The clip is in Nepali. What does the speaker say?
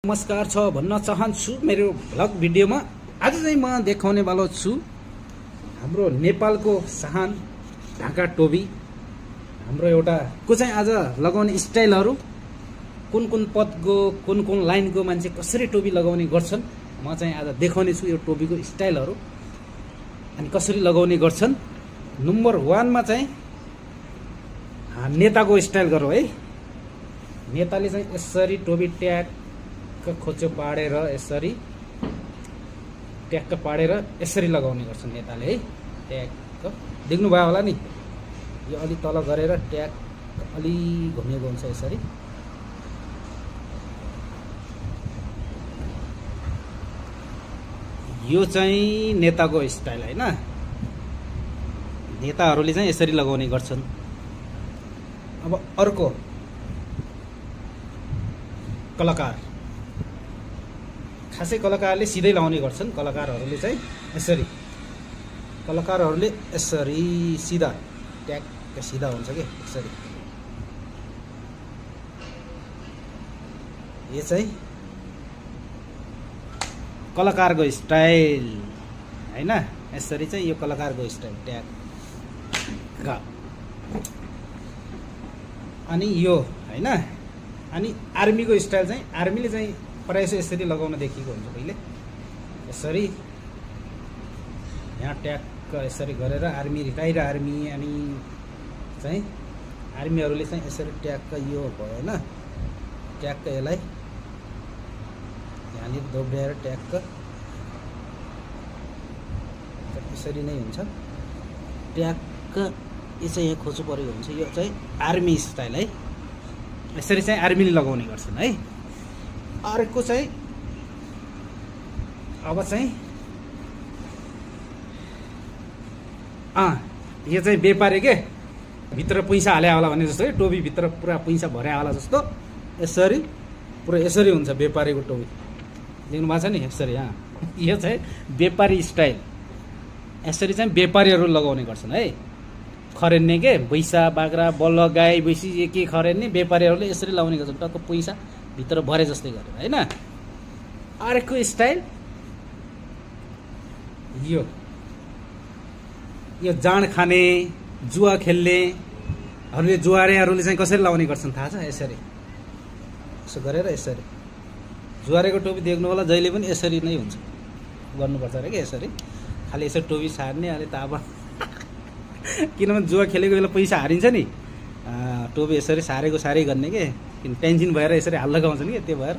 नमस्कार छ भन्न चाहन्छु मेरो भ्लग भिडियोमा। आज चाहिँ म देखाउने वाला छु हाम्रो नेपालको शान ढाका टोपी। हाम्रो एउटा को चाहिँ आज लगाउने स्टाइलहरु कुन कुन पदको कुन कुन लाइनको मान्छे कसरी टोपी लगाउने गर्छन् म चाहिँ आज देखाउने छु। यो टोपीको स्टाइलहरु अनि कसरी लगाउने गर्छन्। नम्बर 1 मा चाहिँ नेताको स्टाइल गरौँ है। नेताले चाहिँ यसरी टोपी खोचो पाडेर यसरी ट्याक्क पाडेर यसरी लगाउने गर्छन् नेताले है। ट्याक्क देख्नु भयो होला नि, यो अलि तल गरेर ट्याक्क अलि घुमेको हुन्छ यसरी। यो चाहिँ नेताको स्टाइल हैन। नेताहरूले चाहिँ यसरी लगाउने गर्छन्। अब अर्को कलाकार, खासै कलाकारले सिधै लाउने गर्छन्। कलाकारहरूले चाहिँ यसरी, कलाकारहरूले यसरी सिधा ट्याक्क सिधा हुन्छ के यसरी। यो चाहिँ कलाकारको स्टाइल हैन। यसरी चाहिँ यो कलाकारको स्टाइल ट्याक्क। अनि यो हैन। अनि आर्मीको स्टाइल चाहिँ आर्मीले चाहिँ प्रायः यसरी लगाउन देखिएको हुन्छ कहिले यसरी यहाँ ट्याक्क यसरी गरेर आर्मी रिटायर आर्मी अनि चाहिँ आर्मीहरूले चाहिँ यसरी ट्याक्क यो भएन ट्याक्क यसलाई यहाँनिर दोब्याएर ट्याक्क यसरी नै हुन्छ ट्याक्क। यो चाहिँ यहाँ खोचो परेको हुन्छ। यो चाहिँ आर्मी स्टाइल है। यसरी चाहिँ आर्मीले लगाउने गर्छन् है। अर्को चाहिँ अब चाहिँ यो चाहिँ व्यापारी के भित्र पैसा हाले होला भने जस्तो है। टोपी भित्र पुरा पैसा भरे होला जस्तो यसरी पुरा यसरी हुन्छ व्यापारीको टोपी। देख्नु भएको छ नि यसरी। यो चाहिँ व्यापारी स्टाइल। यसरी चाहिँ व्यापारीहरू लगाउने गर्छन् है। खरेन्ने के भैँसा बाख्रा बल्ल गाई भैँसी के खरेन्ने व्यापारीहरूले यसरी लगाउने गर्छन्। टक्क पैसा भित्र भरे जस्तै गरेर हैन। अर्को स्टाइल यो जाँड खाने जुवा खेल्नेहरूले जुवारेहरूले चाहिँ कसरी लगाउने गर्छन् थाहा छ? यसरी यसो गरेर यसरी। जुवारेको टोपी देख्नु होला जहिले पनि यसरी नै हुन्छ, गर्नुपर्छ अरे के यसरी। खालि यसरी टोपी सार्ने अनि त अब किनभने जुवा खेलेको बेला पैसा हारिन्छ नि, टोपी यसरी सारेको सारै गर्ने के, किन टेन्सन भएर यसरी हाल लगाउँछ नि, त्यो भएर